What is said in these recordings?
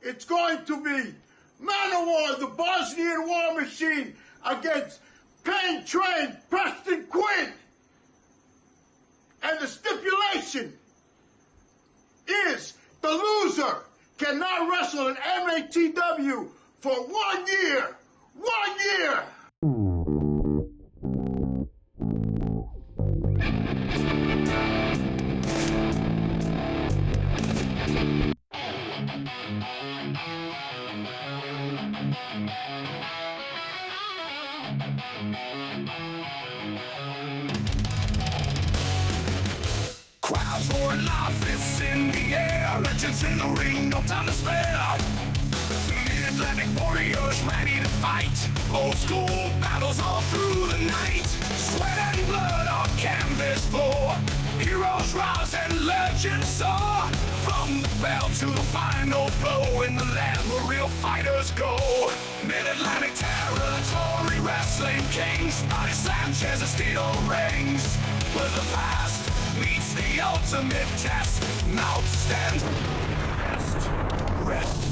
it's going to be MATW, the Bosnian War Machine, against Pain Train Preston Quinn. And the stipulation is the loser cannot wrestle in MATW for 1 year. 1 year! Crowds roaring, life is in the air. Legends in the ring, no time to spare. Mid-Atlantic warriors ready to fight. Old school battles all through the night. Sweat and blood on canvas floor. Heroes rise and legends soar. From the bell to the final blow. In the land where real fighters go. Mid-Atlantic territory wrestling kings. Body Sanchez and steel rings. Where the past meets the ultimate test. Now stand. Rest.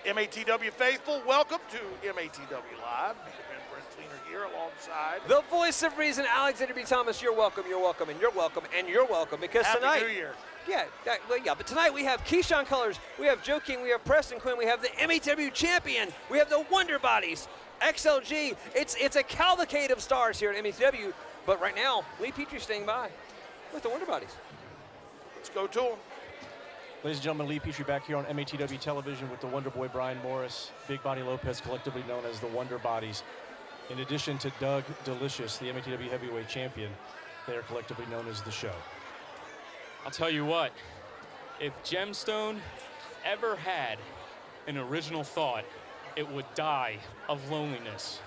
MATW faithful, welcome to MATW Live. Brent Fleener here alongside the voice of reason, Alexander B. Thomas. You're welcome, you're welcome, and you're welcome, and you're welcome, because Happy tonight, New Year. But tonight we have Keyshawn Colors, we have Joe King, we have Preston Quinn, we have the MATW champion, we have the Wonder Bodies, XLG. It's a cavalcade of stars here at MATW, but right now, Lee Petrie's staying by with the Wonder Bodies. Let's go to him. Ladies and gentlemen, Lee Petrie back here on MATW television with the Wonder Boy Brian Morris, Big Body Lopez, collectively known as the Wonder Bodies. In addition to Doug Delicious, the MATW heavyweight champion, they are collectively known as The Show. I'll tell you what, if Gemstone ever had an original thought, it would die of loneliness.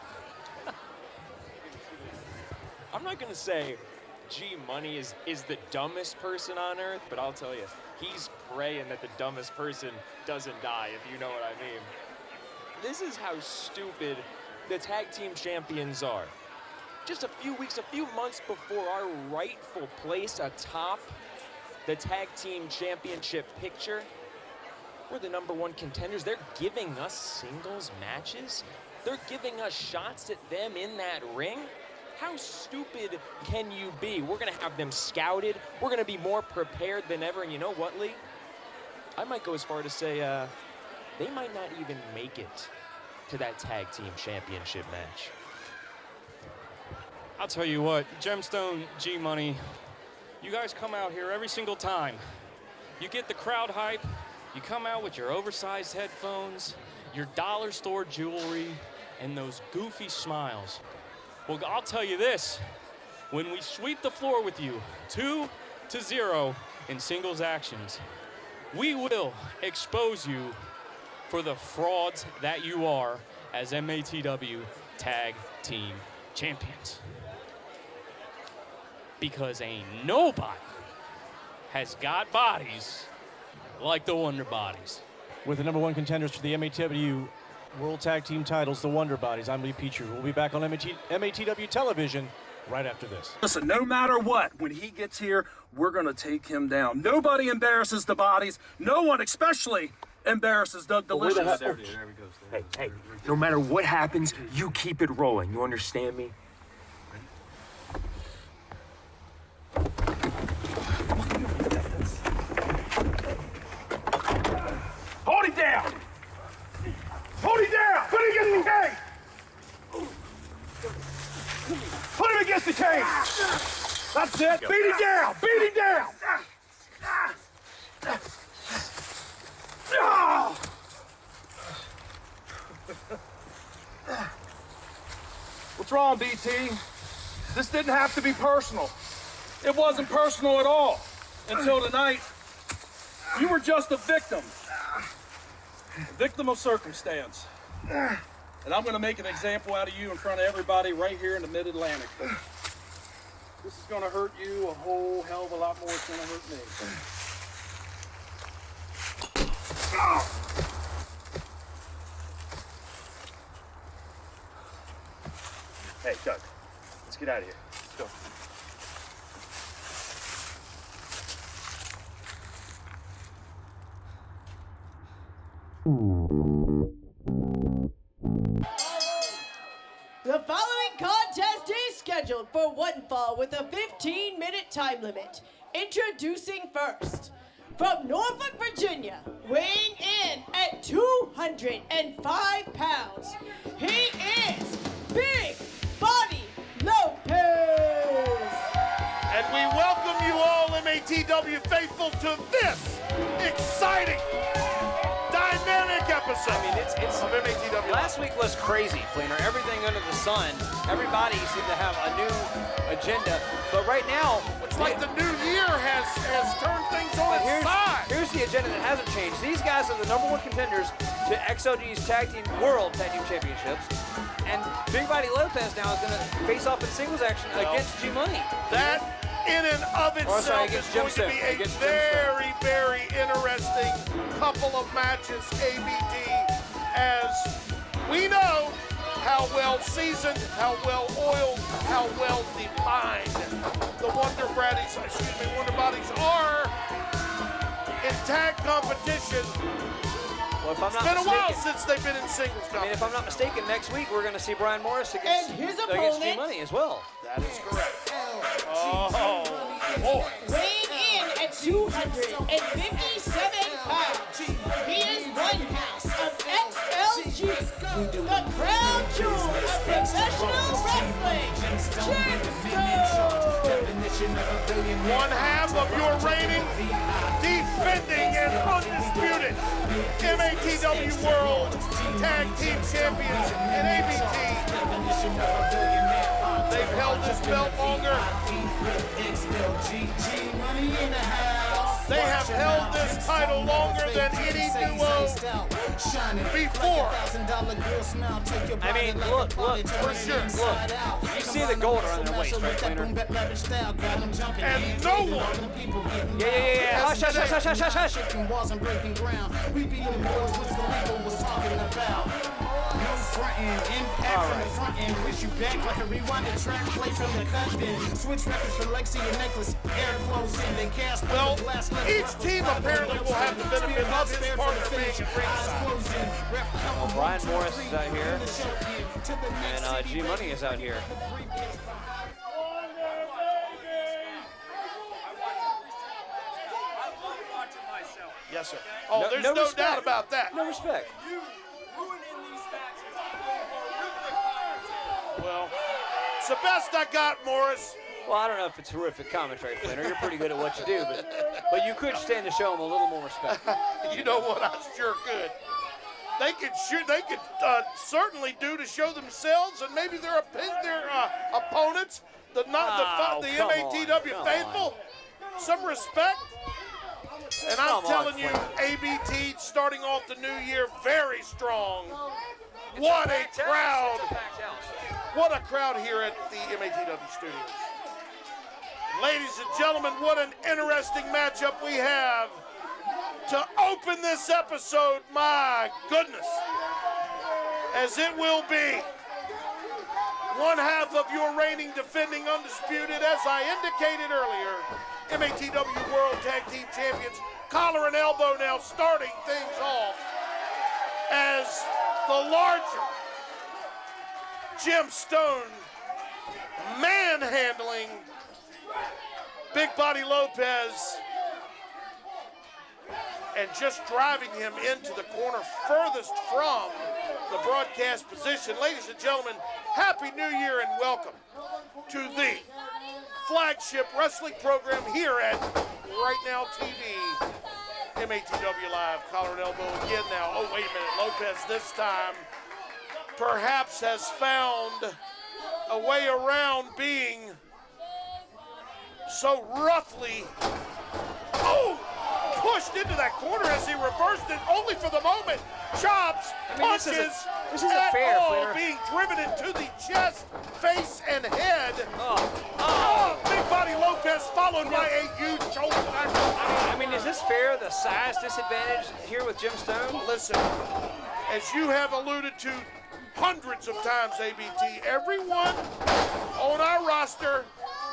I'm not gonna say G Money is the dumbest person on earth, but I'll tell you, he's praying that the dumbest person doesn't die, if you know what I mean. This is how stupid the tag team champions are. Just a few months before our rightful place atop the tag team championship picture, we're the #1 contenders. They're giving us singles matches. They're giving us shots at them in that ring. How stupid can you be? We're gonna have them scouted. We're gonna be more prepared than ever. And you know what, Lee? I might go as far to say they might not even make it to that tag team championship match. I'll tell you what, Gemstone, G Money, you guys come out here every single time. You get the crowd hype, you come out with your oversized headphones, your dollar store jewelry, and those goofy smiles. Well, I'll tell you this, when we sweep the floor with you 2-0 in singles actions, we will expose you for the frauds that you are as MATW Tag Team Champions. Because ain't nobody has got bodies like the Wonder Bodies. With the #1 contenders for the MATW World Tag Team titles, the Wonder Bodies, I'm Lee Petrie. We'll be back on MATW television right after this. Listen, no matter what, when he gets here, we're going to take him down. Nobody embarrasses the Bodies. No one especially embarrasses Doug Delicious. Hey, no matter what happens, you keep it rolling. You understand me? Hold him down! Hold him down! Put him against the cage! Put him against the cage! That's it! Beat him down! Beat him down! What's wrong, BT? This didn't have to be personal. It wasn't personal at all. Until tonight, you were just a victim. A victim of circumstance. And I'm going to make an example out of you in front of everybody right here in the Mid-Atlantic. This is going to hurt you a whole hell of a lot more than it's going to hurt me. Hey, Doug, let's get out of here. Let's go. round for one fall with a 15-minute time limit. Introducing first, from Norfolk, Virginia, weighing in at 205 pounds, he is Big Body Lopez. And we welcome you all, MATW faithful, to this exciting, dynamic episode of MATW. Last week was crazy, Fleener. Everything under the sun. Everybody seemed to have a new agenda. But right now, It's like the new year has turned things on its side. here's the agenda that hasn't changed. These guys are the #1 contenders to XLG's World Tag Team Championships. And Big Body Lopez now is going to face off in singles action against G-Money. That in and of itself is going to be a very, very interesting couple of matches, ABT, as we know how well seasoned, how well oiled, how well defined the Wonder Bodies are in tag competition. Well, if I'm It's not been a while mistaken, since they've been in singles I mean, if I'm competition. not mistaken, next week we're going to see Brian Morris against And his against opponent- G-Money as well. That is correct. Oh, boy. Weighing in at 257 pounds, he is one half of XLG, the crown jewel of professional wrestling, One half of your reigning, defending and undisputed MATW World Tag Team Champions in ABT. They've held this belt longer. They have held this title longer than any duo before. I mean, look, For sure. look. You see the gold around their waist, right, Fleener? And no one Yeah. Hush. Walls and breaking ground. We be the boys, what's the legal was talking about. No frontin', impact from the front end. Wish you back like a rewinded track, play from the cut then. Switch records for Lexi and necklace. Air close in, they cast. Well, each team apparently will have the benefit of his partner being at ringside. Well, Brian Morris is out here, and G-Money is out here. Yes, sir. Oh, there's no respect. doubt about that. No respect. Well, it's the best I got, Morris. Well, I don't know if it's horrific commentary, Fleener. You're pretty good at what you do, but you could stand to show him a little more respect. You know what? I sure could. They could certainly do to show themselves and maybe their opponents, the MATW faithful, some respect. And I'm telling you, ABT starting off the new year very strong. What a crowd! What a crowd here at the MATW studios. Ladies and gentlemen, what an interesting matchup we have to open this episode. My goodness, as it will be one half of your reigning, defending, undisputed, as I indicated earlier, MATW World Tag Team Champions, collar and elbow now starting things off as the larger Jim Stone manhandling Big Body Lopez and just driving him into the corner furthest from the broadcast position. Ladies and gentlemen, Happy New Year and welcome to the flagship wrestling program here at Right Now TV, MATW Live, collar and elbow again now. Oh, wait a minute, Lopez this time perhaps has found a way around being so roughly, pushed into that corner as he reversed it only for the moment. Chops, punches, this isn't fair, all Fleener. being driven into the chest, face, and head. Big Body Lopez followed by a huge shoulder tackle. I mean, is this fair, the size disadvantage here with Jim Stone? Listen, as you have alluded to hundreds of times, ABT, everyone on our roster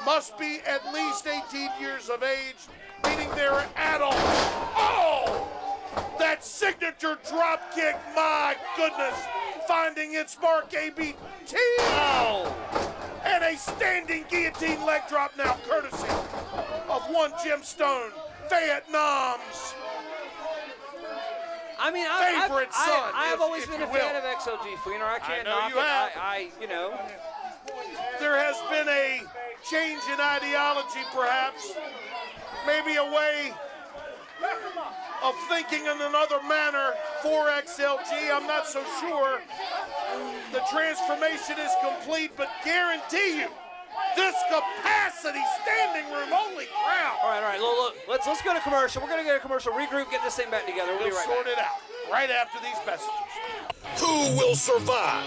must be at least 18 years of age, meaning they're adults. Oh! That signature drop kick, my goodness, finding its mark, ABT. Oh! And a standing guillotine leg drop now, courtesy of one Jim Stone, Vietnam's I mean, favorite son. I've always if been you a will. fan of XLG, Fleener. I can't knock you it. have. You know. There has been a change in ideology, perhaps. Maybe a way of thinking in another manner for XLG. I'm not so sure the transformation is complete, but guarantee you, this capacity standing room, holy crap. All right. Look, let's go to commercial. We're gonna go to commercial, regroup, get this thing back together. We'll be We'll right sort back. it out right after these messages. Who will survive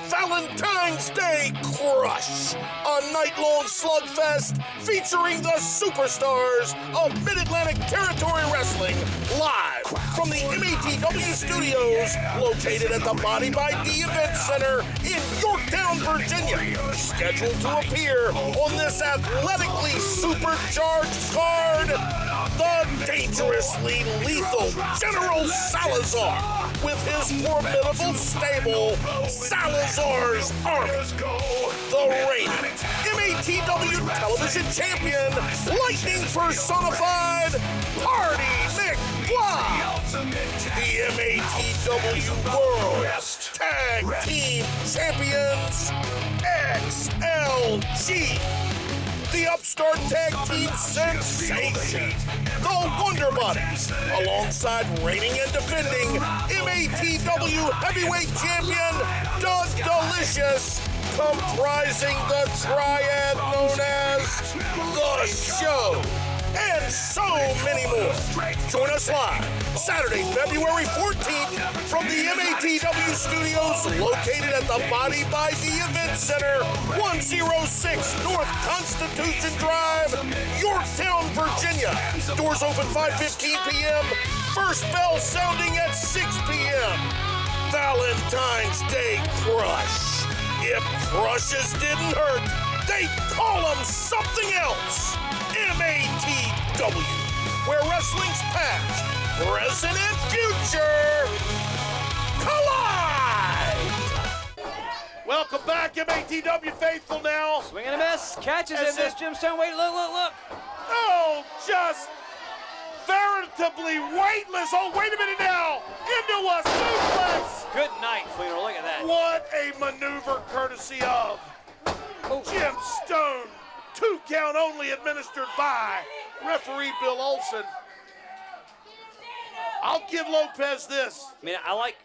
Valentine's Day Crush? A night-long slugfest featuring the superstars of Mid-Atlantic Territory Wrestling live from the MATW studios located at the Body by D Event Center in Yorktown, Virginia. Scheduled to appear on this athletically supercharged card, the dangerously lethal General Salazar with his formidable stable, Salazar's Army. The reigning MATW television champion, lightning personified, Party McFly. The MATW World Tag Team Champions, XLG. The upstart tag team sensation, the Wonder Buddies, alongside reigning and defending MATW heavyweight champion, Doug Delicious, comprising the triad known as The Show, and so many more. Join us live Saturday, February 14th from the MATW studios located at the Body by D Event Center, 106 North Constitution Drive, Yorktown, Virginia. Doors open 5:15 p.m., first bell sounding at 6 p.m. Valentine's Day Crush. If crushes didn't hurt, they call them something else. MATW, where wrestling's past, present, and future collide. Welcome back, MATW faithful now. Swing and a miss, catches As in this. Jim Stone, wait, look. Oh, just veritably weightless. Oh, wait a minute now. Into a suplex. Good night, Fleener. Look at that. What a maneuver courtesy of Jim Stone. 2 count only administered by referee Bill Olson. I'll give Lopez this. I mean, I like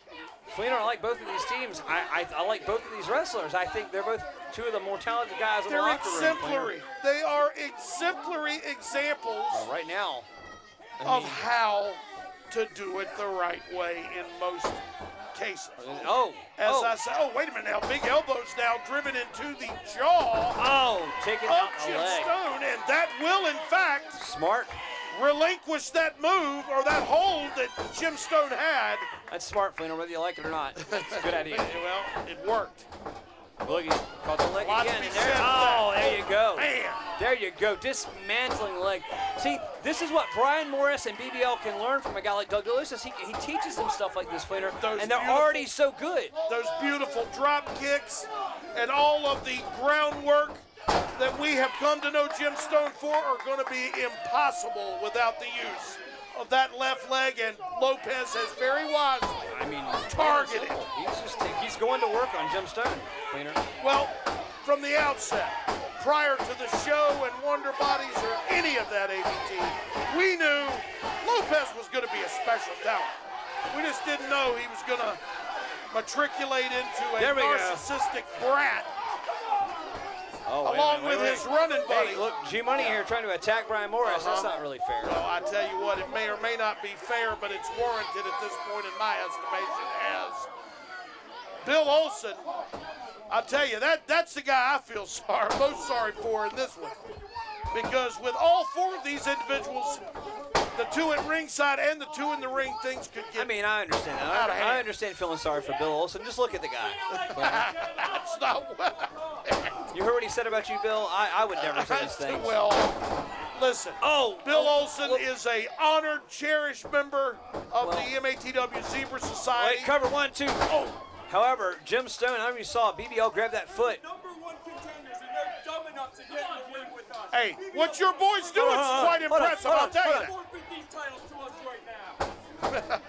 both of these teams. I like both of these wrestlers. I think they're both two of the more talented guys in the They're locker room. exemplary. They are exemplary examples Right now. of how to do it the right way in most cases. I said, wait a minute now. Big elbows now driven into the jaw taking of out the Jim leg. Stone, and that will, in fact, Smart. relinquish that move or that hold that Jim Stone had. That's smart, Fleener, whether you like it or not. It's a good idea. Well, it worked. Look, he's caught the leg Lot to again. be And said there, for that. there you go. Man. There you go. Dismantling the leg. See, this is what Brian Morris and BBL can learn from a guy like Doug Delicious. He teaches them stuff like this, Fleener, and they're already so good. Those beautiful drop kicks and all of the groundwork that we have come to know Jim Stone for are going to be impossible without the use of that left leg, and Lopez has very wisely targeted. He's going to work on Jim Stone, Fleener. Well, from the outset, prior to the show and Wonder Bodies or any of that ABT, we knew Lopez was going to be a special talent. We just didn't know he was going to matriculate into a narcissistic brat. Along with his running buddy. Hey, look, G-Money here trying to attack Brian Morris. That's not really fair. Well, I tell you what, it may or may not be fair, but it's warranted at this point in my estimation as Bill Olson. I'll tell you, that's the guy I feel most sorry for in this one. Because with all 4 of these individuals, the 2 at ringside and the 2 in the ring, things could get I understand that. out of hand. I understand feeling sorry for Bill Olson. Just look at the guy. That's not what. You heard what he said about you, Bill? I would never say these things. Well, listen. Bill Olson is a honored, cherished member of the MATW Zebra Society. Wait, cover 1, 2. However, Jim Stone, I don't know if you saw BBL grab that foot. Hey, what your boy's doing is quite impressive, I'll tell you that. Forfeit these titles to us right now.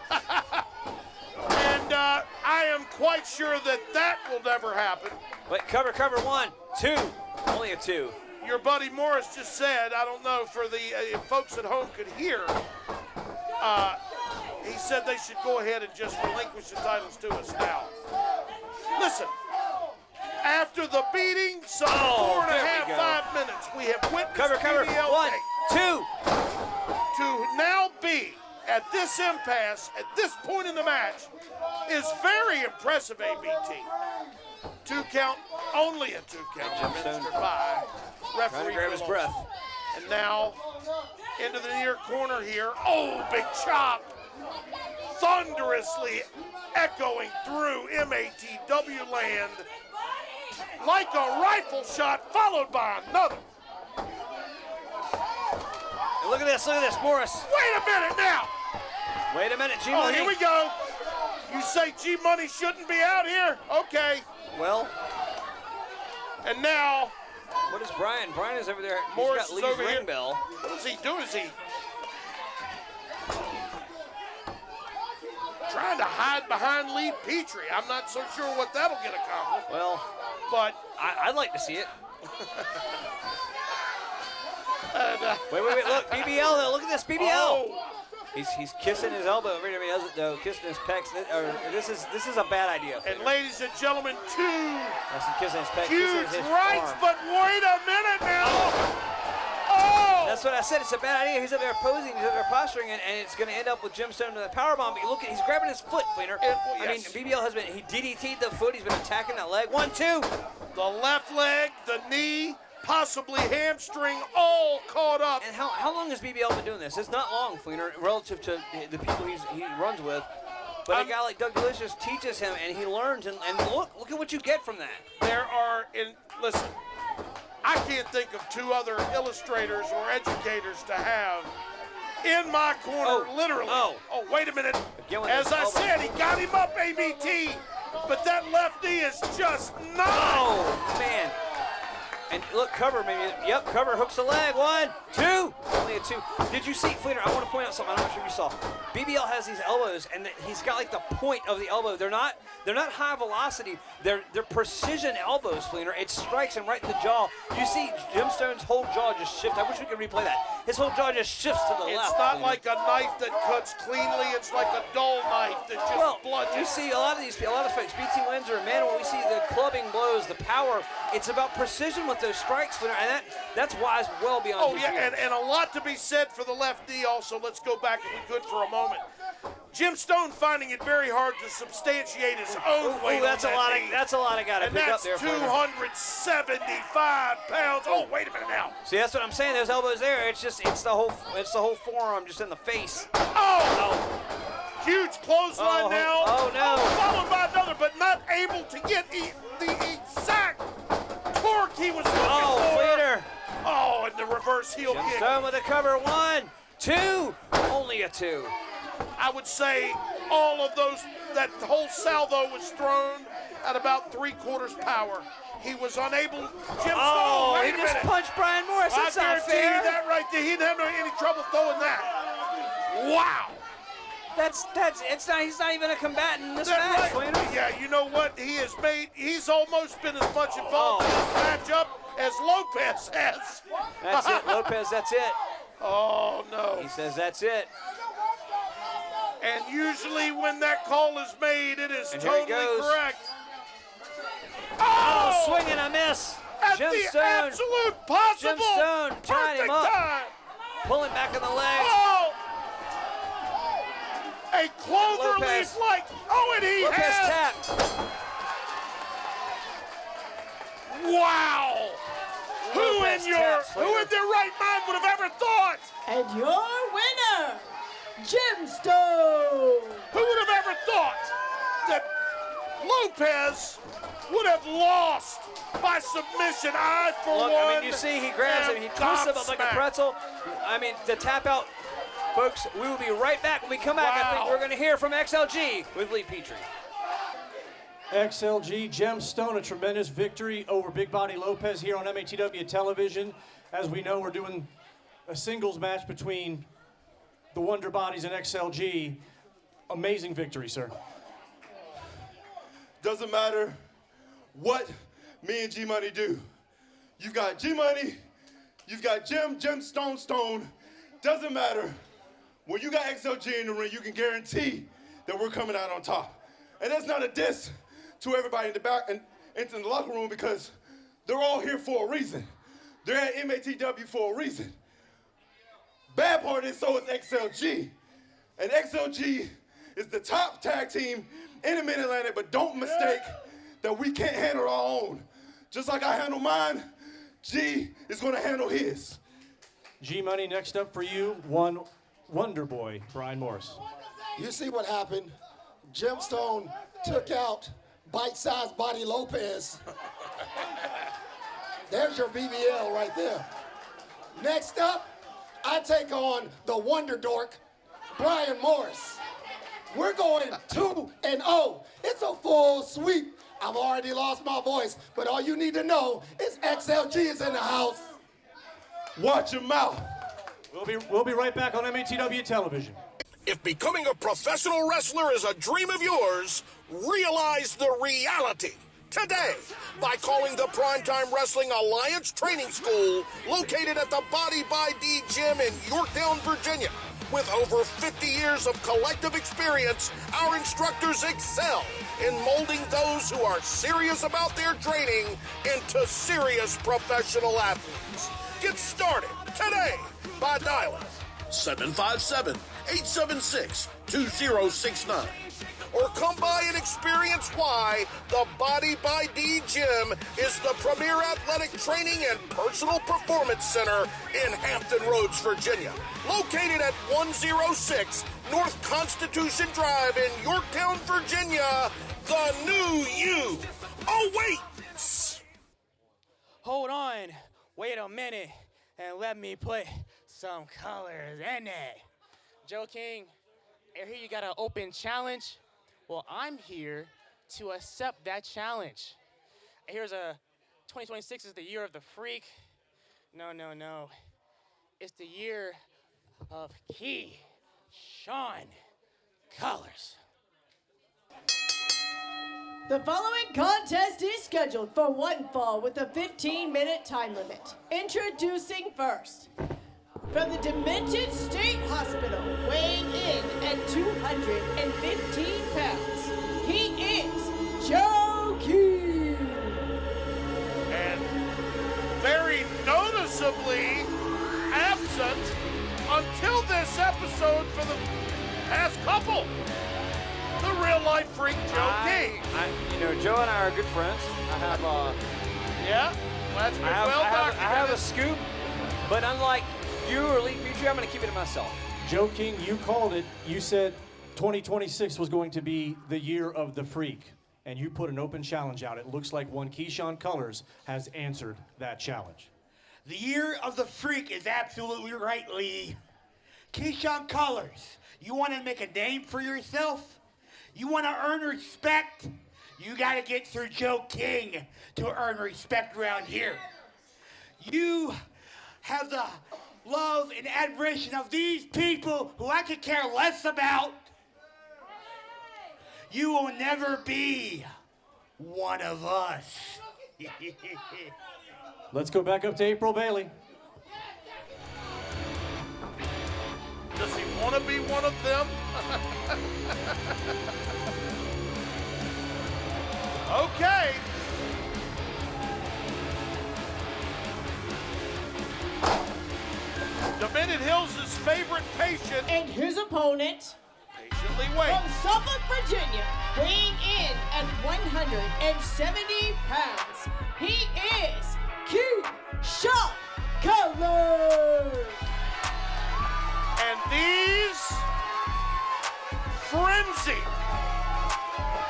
And I am quite sure that will never happen. Wait, cover, 1, 2. Only a 2. Your buddy Morris just said, I don't know, for the if folks at home could hear, he said they should go ahead and just relinquish the titles to us now. Listen, after the beating, some 4.5, 5 minutes, we have witnessed Cover, BBL 1, take 2. to now be at this impasse, at this point in the match, is very impressive, ABT. 2 count, only a 2 count, administered by Trying to referee grab his Willows. breath. And now into the near corner here. Oh, big chop. Thunderously echoing through MATW land like a rifle shot followed by another. And look at this, Morris. Wait a minute now. Wait a minute, Oh, G-Money. here we go. You say G-Money shouldn't be out here? Okay. Well, And now what is Brian? Brian is over there. Morris He's is got Lee's over here. ring bell. What is he doing? Is he trying to hide behind Lee Petrie? I'm not so sure what that'll get accomplished. Well, But I'd like to see it. and, Wait, look, BBL though, look at this, BBL. oh, He's kissing his elbow every time he does it though, kissing his pecs. This is a bad idea. and ladies and gentlemen, 2 That's him kissing his pecs. huge kissing his rights, arm. but wait a minute now. Oh! That's what I said. It's a bad idea. He's up there posing, he's up there posturing, and it's going to end up with Gemstone with a powerbomb. But look, he's grabbing his foot, Fleener. Yes. I mean, BBL has been, he DDT'd the foot. He's been attacking that leg. 1, 2. The left leg, the knee, possibly hamstring, all caught up. And how long has BBL been doing this? It's not long, Fleener, relative to the people he runs with. But a guy like Doug Delicious teaches him, and he learns. And look at what you get from that. There are, listen, I can't think of 2 other illustrators or educators to have in my corner, literally. Oh, wait a minute. Again with As his I elbow. said, he got him up, ABT, but that left knee is just not. Oh, man. And look, cover maybe. Yep, cover hooks the leg. 1, 2. Only a 2. Did you see, Fleener? I want to point out something. I'm not sure if you saw. BBL has these elbows, and he's got like the point of the elbow. They're not high velocity. They're precision elbows, Fleener. It strikes him right in the jaw. You see Gemstone's whole jaw just shift. I wish we could replay that. His whole jaw just shifts to the left. It's not Fleener. like a knife that cuts cleanly. It's like a dull knife that just bludgeons. You see a lot of folks, BT Windsor and Manuel, we see the clubbing blows, the power. It's about precision with those strikes, Fleener, and that's wise well beyond Oh, his yeah, years. and a lot to be said for the left knee also. Let's go back, if we could, for a moment. Jim Stone finding it very hard to substantiate his own weight that's on a that lot knee. that's a lot of guy to And pick up that's there, Fleener. 275 pounds. Oh, wait a minute now. See, that's what I'm saying. Those elbows there. It's the whole forearm just in the face. Oh! Huge clothesline Oh, now. oh, no. Followed by another, but not able to get the exact torque he was looking Oh, for. Fleener. Oh, and the reverse heel kick. Stone with a cover. 1, 2. Only a 2. I would say all of those, that whole salvo was thrown at about 3/4 power. He was unable. Jim Oh, Stone, he wait a just minute. punched Brian Morris. That's I not guarantee fair. you that right there. He didn't have any trouble throwing that. Wow. He's not even a combatant in this That match, right? Fleener. Yeah, you know what? He's almost been as much involved in this matchup as Lopez has. That's it, Lopez. That's it. Oh, no. He says that's it. And usually when that call is made, it is And here he totally goes. correct. Oh, swing and a miss. At Jim the Stone. absolute possible Jim Stone tying him perfect up. time. Pulling back on the legs. Oh! A clover Lopez. leaf like, and he Lopez has. tapped. Wow! Lopez taps, Who in their right mind would have ever thought? And your winner, Gemstone. Who would have ever thought that Lopez would have lost by submission? I, for Look, one, I mean, you see, he grabs him, he twists him up like a gobsmacked. pretzel. I mean, the tap out, folks. We will be right back when we come back. I think Wow. we're going to hear from XLG with Lee Petrie. XLG, Gemstone, a tremendous victory over Big Body Lopez here on MATW television. As we know, we're doing a singles match between the Wonder Bodies and XLG. Amazing victory, sir. Doesn't matter what me and G-Money do. You've got G-Money, you've got Stone. Doesn't matter. When you got XLG in the ring, you can guarantee that we're coming out on top. And that's not a diss to everybody in the back and into the locker room, because they're all here for a reason. They're at MATW for a reason. Bad part is, so is XLG. And XLG is the top tag team in the Mid-Atlantic, but don't mistake that we can't handle our own. Just like I handle mine, G is gonna handle his. G-Money, next up for you, one Wonder Boy, Brian Morris. You see what happened? Gemstone took out bite-sized Body Lopez. There's your BBL right there. Next up, I take on the Wonder Dork, Brian Morris. We're going 2-0. It's a full sweep. I've already lost my voice, but all you need to know is XLG is in the house. Watch your mouth. We'll be right back on MATW television. If becoming a professional wrestler is a dream of yours, realize the reality today by calling the Primetime Wrestling Alliance Training School, located at the Body by D Gym in Yorktown, Virginia. With over 50 years of collective experience, our instructors excel in molding those who are serious about their training into serious professional athletes. Get started today by dialing 757-876-2069. Or come by and experience why the Body by D Gym is the premier athletic training and personal performance center in Hampton Roads, Virginia. Located at 106 North Constitution Drive in Yorktown, Virginia, the new you awaits. Hold on, wait a minute, and let me put some colors in it. Joe King, I hear you got an open challenge. Well, I'm here to accept that challenge. Here's 2026 is the year of the freak. No. It's the year of Sean Colors. The following contest is scheduled for one fall with a 15-minute time limit. Introducing first, from the Dimension State Hospital, weighing in at 215 pounds, he is Joe King. And very noticeably absent until this episode for the past couple. The real-life freak, Joe King. Joe and I are good friends. I have, yeah, that's been well documented. I have a scoop, but unlike you or Lee Petrie, I'm going to keep it to myself. Joe King, you called it. You said 2026 was going to be the year of the freak, and you put an open challenge out. It looks like one Keyshawn Colors has answered that challenge. The year of the freak is absolutely right, Lee. Keyshawn Colors, you want to make a name for yourself? You want to earn respect? You got to get through Joe King to earn respect around here. You have the love and admiration of these people who I could care less about. You will never be one of us. Let's go back up to April Bailey. Does he want to be one of them? Okay. Dominion Hills' favorite patient. And his opponent, patiently wait. from Suffolk, Virginia, weighing in at 170 pounds, he is Keyshawn Colors. And these frenzied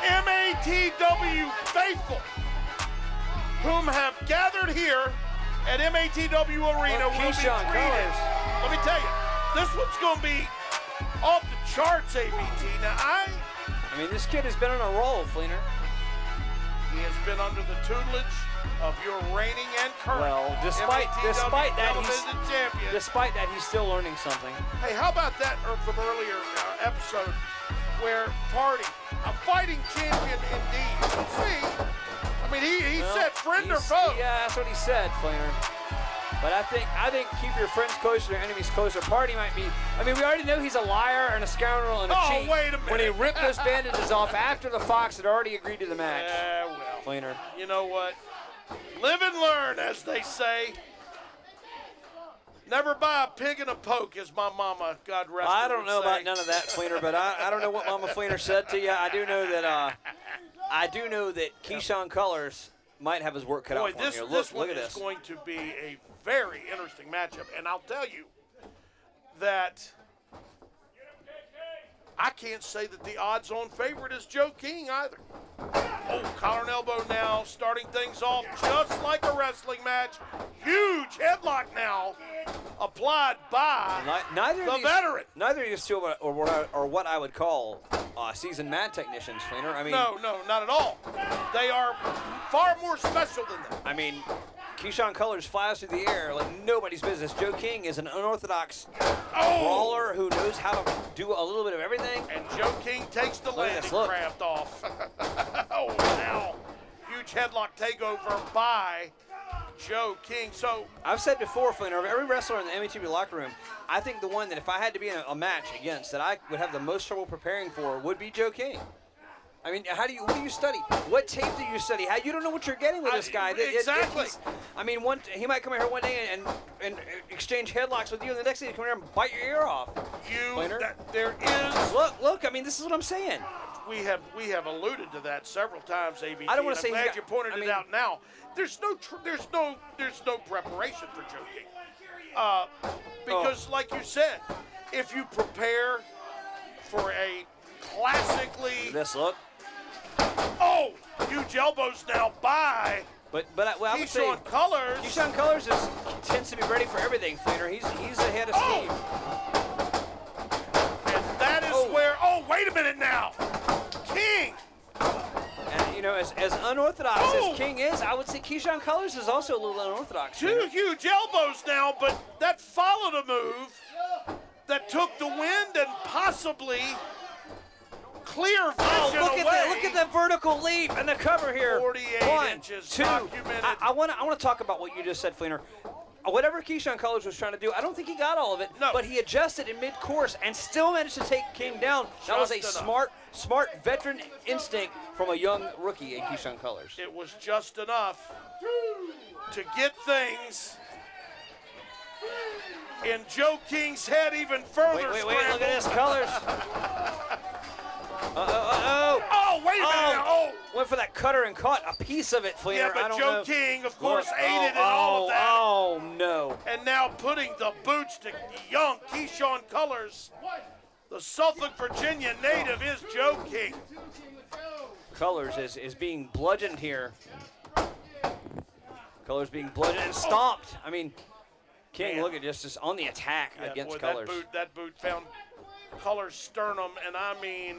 MATW faithful, whom have gathered here at MATW Arena, will be treated. Let me tell you, this one's going to be off the charts, ABT. Now, I mean, this kid has been on a roll, Fleener. He has been under the tutelage of your reigning and current Well, despite MATW that, television champion. despite that, he's still learning something. Hey, how about that from earlier episode where Party, a fighting champion indeed. See, I mean, he said friend or foe. Yeah, that's what he said, Flainer. But I think keep your friends closer, your enemies closer. Party might be. I mean, we already know he's a liar and a scoundrel and a cheat. Wait a minute. When he ripped those bandages off after the Fox had already agreed to the match. Yeah, well. Flainer. You know what? Live and learn, as they say. Never buy a pig in a poke, as my mama, God rest her, I don't know would say. about none of that, Flainer, but I don't know what Mama Flainer said to you. I do know that Keyshawn Colors might have his work cut out for him here. This Look one at is this. going to be a very interesting matchup, and I'll tell you that I can't say that the odds-on favorite is Joe King either. Oh, collar and elbow now, starting things off just like a wrestling match. Huge headlock now, applied by the veteran. Neither of these two are what I would call seasoned mat technicians, Flainer. I mean, No, not at all. They are far more special than that. I mean, Keyshawn Colors flies through the air like nobody's business. Joe King is an unorthodox brawler who knows how to do a little bit of everything. And Joe King takes the landing craft off. Oh, now, huge headlock takeover by Joe King. So I've said before, Flainer, of every wrestler in the MATW locker room, I think the one that if I had to be in a match against that I would have the most trouble preparing for would be Joe King. I mean, what do you study? What tape do you study? You don't know what you're getting with this guy. Exactly. I mean, he might come here one day and exchange headlocks with you, and the next day he come here and bite your ear off. There is. Look. I mean, this is what I'm saying. We have alluded to that several times, ABT. I don't want to say I'm glad you pointed it out now. There's no preparation for Joe King, because like you said, if you prepare for a classically huge elbows now by I would say Keyshawn Colors. Keyshawn Colors tends to be ready for everything, Flainer. He's ahead of steam. And that is where. Oh, wait a minute now, King. And you know, as unorthodox as King is, I would say Keyshawn Colors is also a little unorthodox. Two huge elbows now, but that followed a move that took the wind and possibly clear vision away. Look at that vertical leap and the cover here. 48 inches 2. documented. I want to talk about what you just said, Flainer. Whatever Keyshawn Colors was trying to do, I don't think he got all of it. No. But he adjusted in mid-course and still managed to take King down. That was a smart veteran instinct from a young rookie in Keyshawn Colors. It was just enough to get things in Joe King's head even further. Wait, look at this, Colors. Oh, wait a minute. Oh. Went for that cutter and caught a piece of it, Flainer. Yeah, but I don't Joe know. King, of course, aided in all of that. Oh, no. And now putting the boots to young Keyshawn Colors. The Suffolk, Virginia native is Joe King. Colors is being bludgeoned here. Colors being bludgeoned and stomped. I mean, King, look at just on the attack against Colors. That boot found Colors' sternum, and I mean,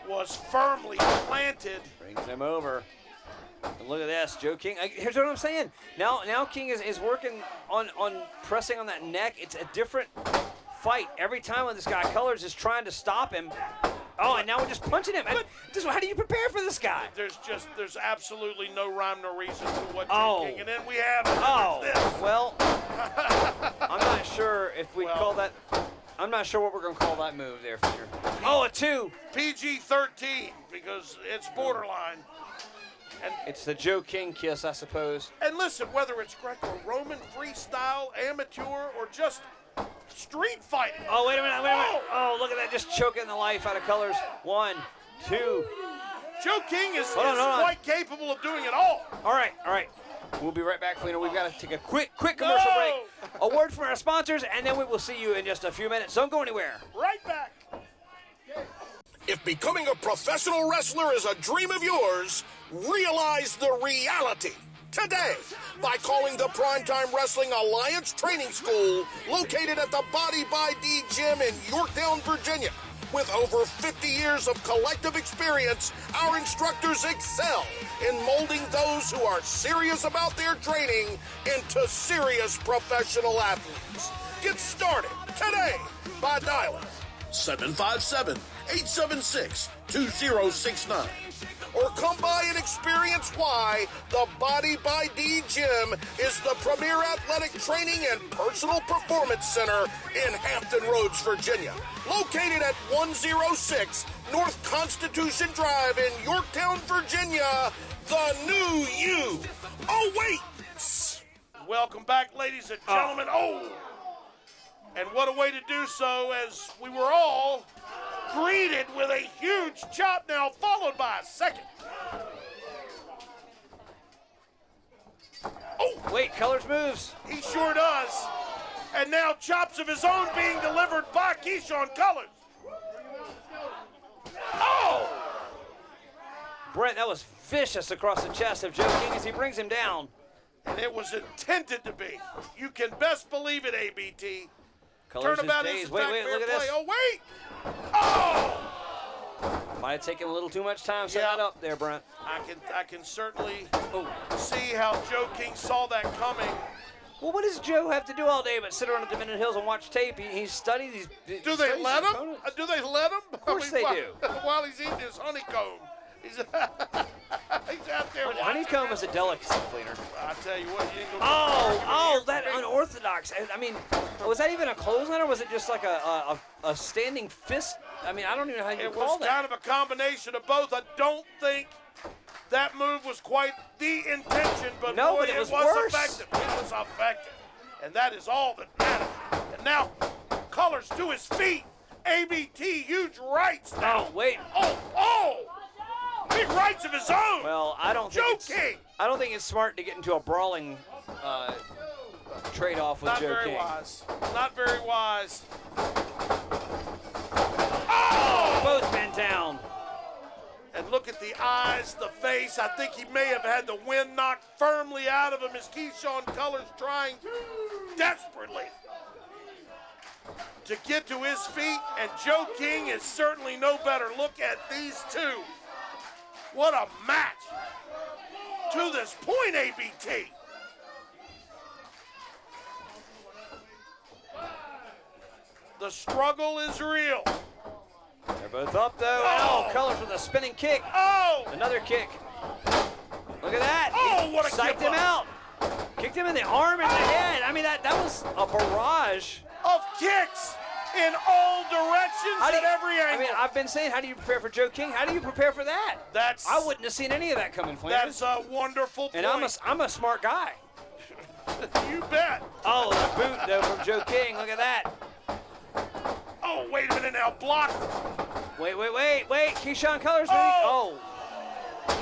was firmly planted. Brings him over. And look at this, Joe King. Here's what I'm saying. Now King is working on pressing on that neck. It's a different fight every time when this guy Colors is trying to stop him. Oh, and now we're just punching him. How do you prepare for this guy? There's absolutely no rhyme, no reason to what Joe King. And then we have this. Well, I'm not sure if we call that. I'm not sure what we're going to call that move there, Flainer. Oh, a 2. PG-13, because it's borderline. And it's the Joe King kiss, I suppose. And listen, whether it's Greco-Roman, freestyle, amateur, or just street fighting. Oh, wait a minute. Oh, look at that, just choking the life out of Colors. 1, 2. Joe King is quite capable of doing it all. All right. We'll be right back, Flainer. We've got to take a quick commercial break. A word from our sponsors, and then we will see you in just a few minutes. Don't go anywhere. Right back. If becoming a professional wrestler is a dream of yours, realize the reality today by calling the Primetime Wrestling Alliance Training School located at the Body by D Gym in Yorktown, Virginia. With over 50 years of collective experience, our instructors excel in molding those who are serious about their training into serious professional athletes. Get started today by dialing 757-876-2069. Or come by and experience why the Body by D Gym is the premier athletic training and personal performance center in Hampton Roads, Virginia. Located at 106 North Constitution Drive in Yorktown, Virginia, the new you awaits. Welcome back, ladies and gentlemen. And what a way to do so, as we were all greeted with a huge chop, now followed by a second. Wait, Colors moves. He sure does. And now chops of his own being delivered by Keyshawn Colors. Brent, that was vicious across the chest of Joe King as he brings him down. And it was intended to be. You can best believe it, ABT. Colors Turnabout his days. is Wait, back look at fair this. play. Oh, wait! Might have taken a little too much time setting it up there, Brent. I can certainly see how Joe King saw that coming. Well, what does Joe have to do all day but sit around at the Midland Hills and watch tape? He studies these. Do they let him? Do they let him? Of course they do. While he's eating his honeycomb. He's out there. Honeycomb is a delicacy, Fleener. I tell you what, you ain't gonna that unorthodox. I mean, was that even a clothesline or was it just like a standing fist? I mean, I don't even know how you call that. It was kind of a combination of both. I don't think that move was quite the intention, but no, boy, but it was effective. It was effective. And that is all that matters. And now, Colors to his feet. ABT, huge rights now. Oh, wait. Big rights of his own. Well, I don't think I don't think it's smart to get into a brawling trade-off with Joe King. Not very wise. Both men down. And look at the eyes, the face. I think he may have had the wind knocked firmly out of him as Keyshawn Colors trying desperately to get to his feet. And Joe King is certainly no better. Look at these two. What a match. To this point, ABT. The struggle is real. They're both up, though. Colors with a spinning kick. Another kick. Look at that. What a psyched him out. Kicked him in the arm and the head. I mean, that was a barrage of kicks in all directions at every angle. I mean, I've been saying, how do you prepare for Joe King? How do you prepare for that? I wouldn't have seen any of that coming, Flanders. That's a wonderful point. And I'm a smart guy. You bet. The boot, though, from Joe King. Look at that. Oh, wait a minute now. Blocked. Wait. Keyshawn Colors.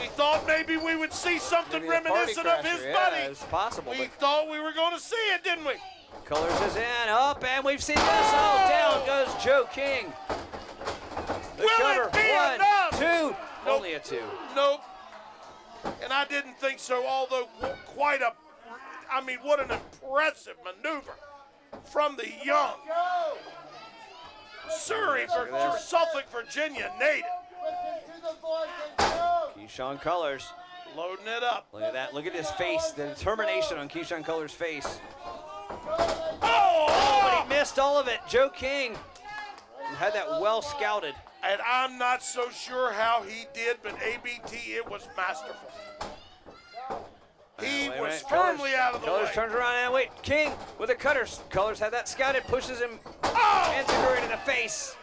We thought maybe we would see something reminiscent of his buddy. Yeah, it's possible. We thought we were going to see it, didn't we? Colors is in, up, and we've seen this. Down goes Joe King. The cover. It be 1, enough? 2. Nope. Only a 2. Nope. And I didn't think so, although what an impressive maneuver from the young Suffolk, Virginia native. Keyshawn Colors. Loading it up. Look at that. Look at his face. The determination on Keyshawn Colors' face. But he missed all of it. Joe King had that well scouted. And I'm not so sure how he did, but ABT, it was masterful. He was firmly out of the way. Colors turns around and wait. King with a cutter. Colors had that scouted, pushes him right in the face.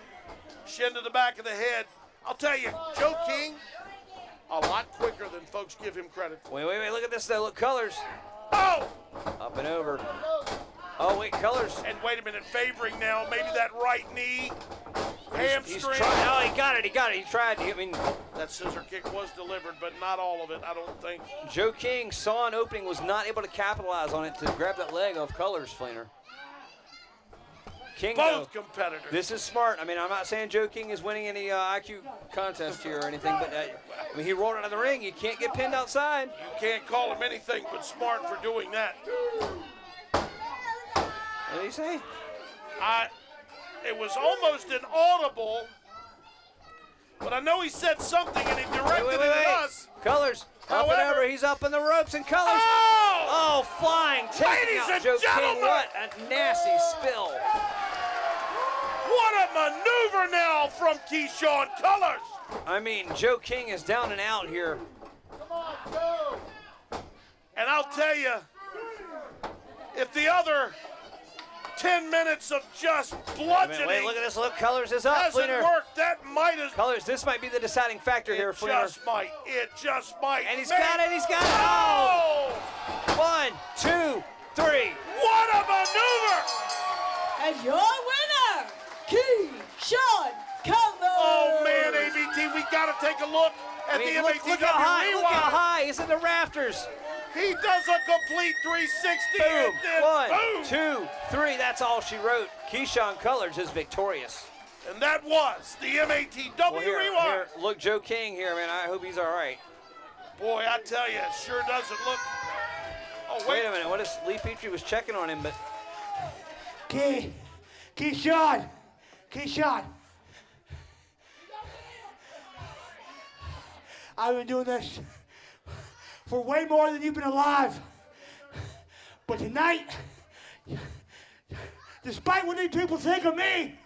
Shin to the back of the head. I'll tell you, Joe King, a lot quicker than folks give him credit for. Wait. Look at this, though. Look, Colors. Up and over. Wait, Colors. And wait a minute, favoring now. Maybe that right knee. Hamstring. He got it. He tried. That scissor kick was delivered, but not all of it, I don't think. Joe King saw an opening, was not able to capitalize on it to grab that leg off Colors, Fleener. King, both competitors. This is smart. I mean, I'm not saying Joe King is winning any IQ contest here or anything, but he rolled out of the ring. You can't get pinned outside. You can't call him anything but smart for doing that. What did he say? It was almost inaudible But I know he said something and he directed it at us. Colors, up and over. He's up in the ropes and Colors. Oh, flying, taking Ladies out and Joe gentlemen. King. What a nasty spill. What a maneuver now from Keyshawn Colors. I mean, Joe King is down and out here. And I'll tell you, if the other 10 minutes of just bludgeoning Wait, look at this. Look, Colors is up, hasn't Fleener. worked, that might have. Colors, this might be the deciding factor here, Fleener. It just might. And he's got it. Oh! 1, 2, 3. What a maneuver! And your winner, Keyshawn Colors. Oh man, ABT, we gotta take a look at the MATW look how high. rewind. Look how high. He's in the rafters. He does a complete 360 Boom. and then 1, boom. 2, 3. That's all she wrote. Keyshawn Colors is victorious. And that was the MATW Well, rewind. here, look, Joe King here, man. I hope he's all right. Boy, I tell you, it sure doesn't look. Oh, Wait a minute. What is Lee Petrie was checking on him, but Keyshawn. I've been doing this for way more than you've been alive. But tonight, despite what these people think of me,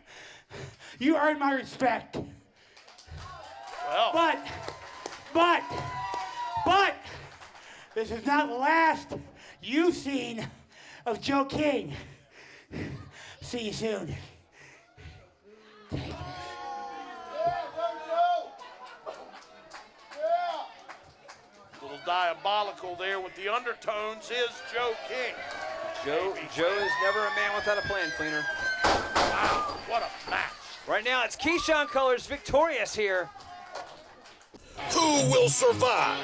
you earned my respect. Well. But, this is not the last you've seen of Joe King. See you soon. Little diabolical there with the undertones is Joe King. Joe is never a man without a plan, Fleener. Wow, what a match. Right now, it's Keyshawn Colors victorious here. Who will survive?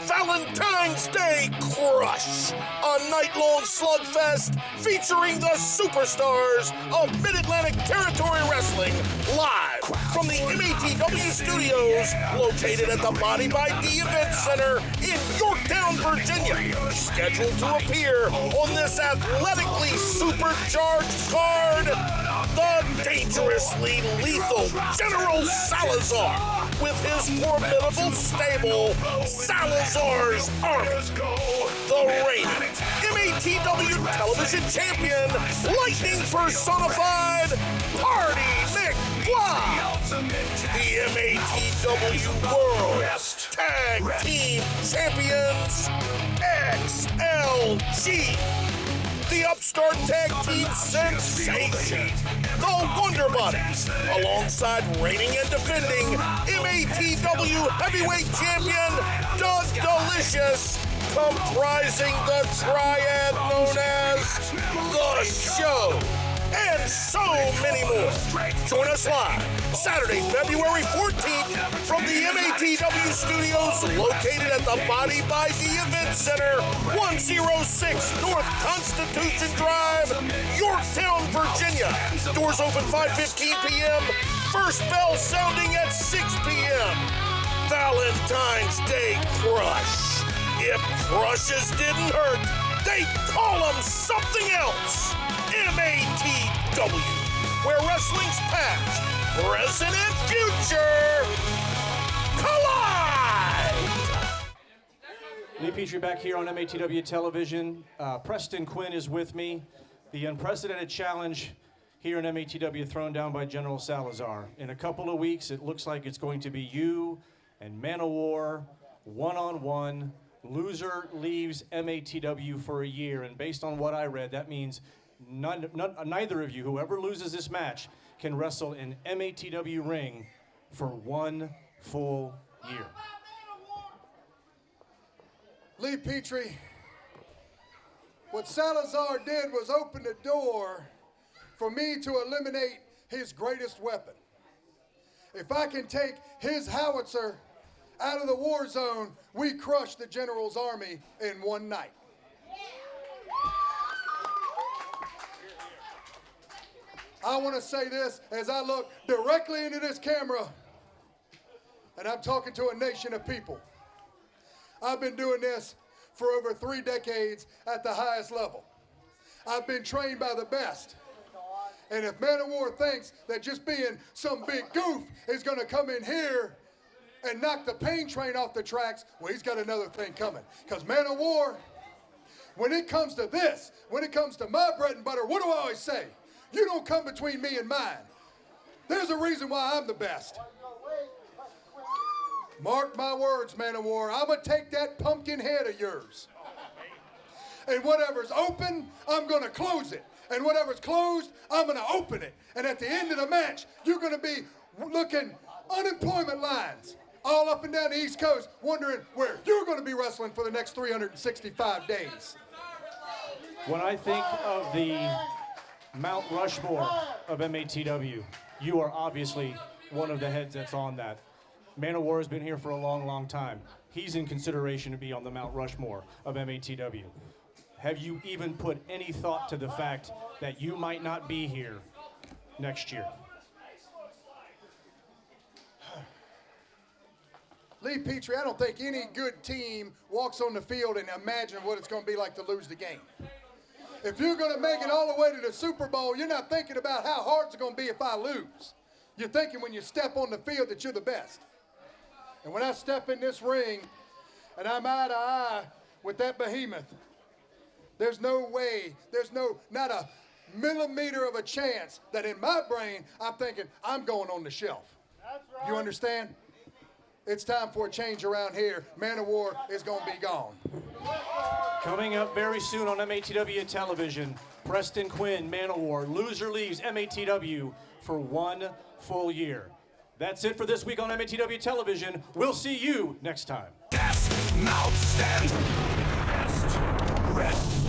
Valentine's Day Crush, a night-long slugfest featuring the superstars of Mid-Atlantic Territory Wrestling, live from the MATW studios located at the Body by D Event Center in Yorktown, Virginia. Scheduled to appear on this athletically supercharged card, the dangerously lethal General Salazar with his formidable stable, Salazar's Army. The reigning MATW television champion, lightning personified, Party McFly. The MATW World Tag Team Champions, XLG. The upstart tag team sensation, the Wonder Bodies, alongside reigning and defending MATW heavyweight champion, Doug Delicious, comprising the triad known as The Show, and so many more. Join us live Saturday, February 14th from the MATW studios located at the Body by D Event Center, 106 North Constitution Drive, Yorktown, Virginia. Doors open 5:15 p.m., first bell sounding at 6 p.m. Valentine's Day Crush. If crushes didn't hurt, they call them something else. MATW, where wrestling's past, present, and future collide! Lee Petrie back here on MATW television. Preston Quinn is with me. The unprecedented challenge here in MATW thrown down by General Salazar. In a couple of weeks, it looks like it's going to be you and Man of War, one-on-one. Loser leaves MATW for a year, and based on what I read, that means neither of you, whoever loses this match, can wrestle in MATW ring for 1 full year. Lee Petrie, what Salazar did was open the door for me to eliminate his greatest weapon. If I can take his howitzer out of the war zone, we crush the General's army in one night. I want to say this as I look directly into this camera, and I'm talking to a nation of people. I've been doing this for over 3 decades at the highest level. I've been trained by the best. And if Man of War thinks that just being some big goof is going to come in here and knock the pain train off the tracks, well, he's got another thing coming. Because Man of War, when it comes to this, when it comes to my bread and butter, what do I always say? You don't come between me and mine. There's a reason why I'm the best. Mark my words, Man of War, I'm going to take that pumpkin head of yours. And whatever's open, I'm going to close it. And whatever's closed, I'm going to open it. And at the end of the match, you're going to be looking unemployment lines all up and down the East Coast, wondering where you're going to be wrestling for the next 365 days. When I think of the Mount Rushmore of MATW, you are obviously one of the heads that's on that. Man of War has been here for a long, long time. He's in consideration to be on the Mount Rushmore of MATW. Have you even put any thought to the fact that you might not be here next year? Lee Petrie, I don't think any good team walks on the field and imagine what it's going to be like to lose the game. If you're going to make it all the way to the Super Bowl, you're not thinking about how hard it's going to be if I lose. You're thinking when you step on the field that you're the best. And when I step in this ring and I'm eye to eye with that behemoth, there's no way, not a millimeter of a chance that in my brain I'm thinking I'm going on the shelf. That's right. You understand? It's time for a change around here. Man of War is going to be gone. Coming up very soon on MATW television, Preston Quinn, Man of War, loser leaves MATW for 1 full year. That's it for this week on MATW television. We'll see you next time. Yes, mouth stand. Best red.